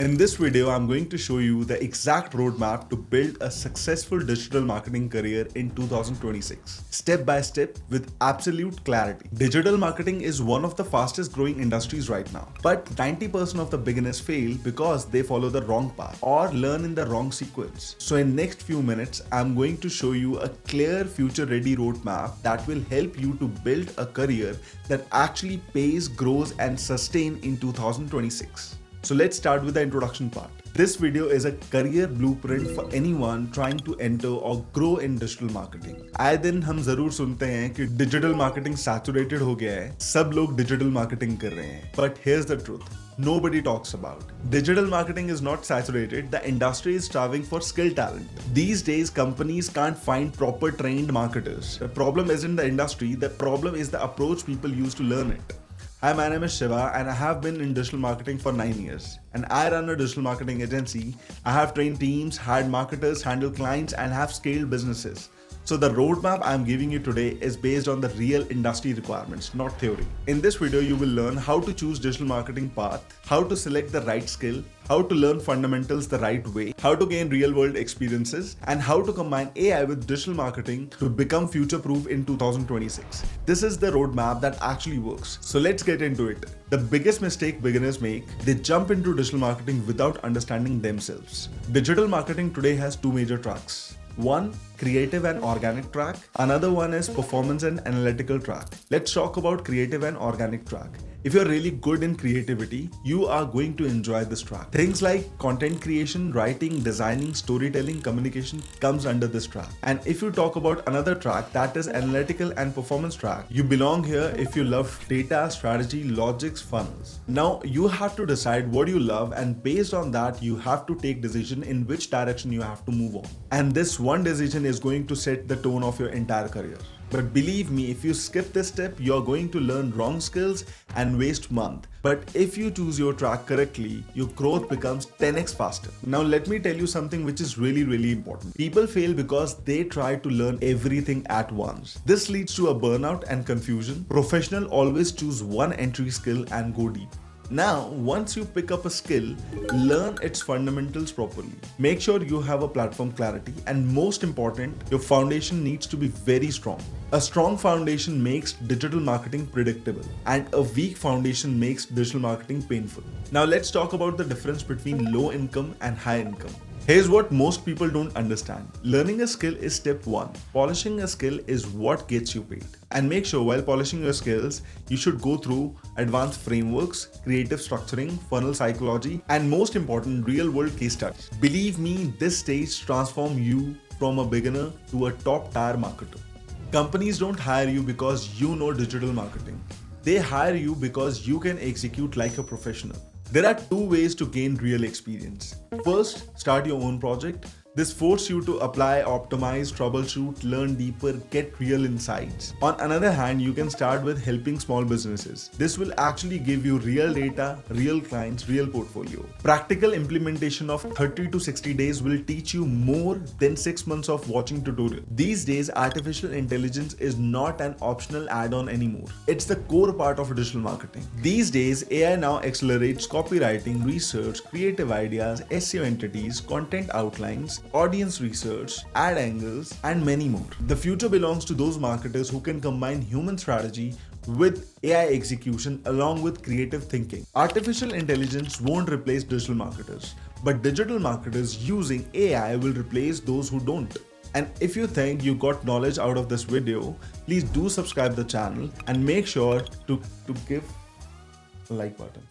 In this video, I'm going to show you the exact roadmap to build a successful digital marketing career in 2026, step by step with absolute clarity. Digital marketing is one of the fastest growing industries right now, but 90% of the beginners fail because they follow the wrong path or learn in the wrong sequence. So in next few minutes, I'm going to show you a clear future ready roadmap that will help you to build a career that actually pays, grows and sustain in 2026. So let's start with the introduction part. This video is a career blueprint for anyone trying to enter or grow in digital marketing. आए दिन हम जरूर सुनते हैं कि digital marketing saturated हो गया है, सब लोग digital marketing कर रहे हैं. But here's the truth. Nobody talks about. Digital marketing is not saturated. The industry is starving for skilled talent. These days, companies can't find proper trained marketers. The problem isn't the industry. The problem is the approach people use to learn it. Hi, my name is Shiva and I have been in digital marketing for 9 years. And I run a digital marketing agency. I have trained teams, hired marketers, handled clients and have scaled businesses. So the roadmap I'm giving you today is based on the real industry requirements, not theory. In this video, you will learn how to choose digital marketing path, how to select the right skill, how to learn fundamentals the right way, how to gain real world experiences, and how to combine AI with digital marketing to become future proof in 2026. This is the roadmap that actually works. So let's get into it. The biggest mistake beginners make, they jump into digital marketing without understanding themselves. Digital marketing today has two major tracks. One, creative and organic track. Another one is performance and analytical track. Let's talk about creative and organic track. If you're really good in creativity, you are going to enjoy this track. Things like content creation, writing, designing, storytelling, communication comes under this track. And if you talk about another track, that is analytical and performance track, you belong here if you love data, strategy, logics, funnels. Now you have to decide what you love, and based on that, you have to take decision in which direction you have to move on. And this one decision is going to set the tone of your entire career. But believe me, if you skip this step, you're going to learn wrong skills and waste months. But if you choose your track correctly, your growth becomes 10x faster. Now let me tell you something which is really important. People fail because they try to learn everything at once. This leads to a burnout and confusion. Professionals always choose one entry skill and go deep. Now, once you pick up a skill, learn its fundamentals properly. Make sure you have a platform clarity, and most important, your foundation needs to be very strong. A strong foundation makes digital marketing predictable, and a weak foundation makes digital marketing painful. Now let's talk about the difference between low income and high income. Here's what most people don't understand. Learning a skill is step one. Polishing a skill is what gets you paid. And make sure while polishing your skills, you should go through advanced frameworks, creative structuring, funnel psychology, and most important, real world case studies. Believe me, this stage transforms you from a beginner to a top tier marketer. Companies don't hire you because you know digital marketing. They hire you because you can execute like a professional. There are two ways to gain real experience. First, start your own project. This forces you to apply, optimize, troubleshoot, learn deeper, get real insights. On another hand, you can start with helping small businesses. This will actually give you real data, real clients, real portfolio. Practical implementation of 30 to 60 days will teach you more than 6 months of watching tutorial. These days, artificial intelligence is not an optional add-on anymore. It's the core part of digital marketing. These days, AI now accelerates copywriting, research, creative ideas, SEO entities, content outlines, audience research, ad angles, and many more. The future belongs to those marketers who can combine human strategy with AI execution along with creative thinking. Artificial intelligence won't replace digital marketers, but digital marketers using AI will replace those who don't. And if you think you got knowledge out of this video, please do subscribe the channel and make sure to give a like button.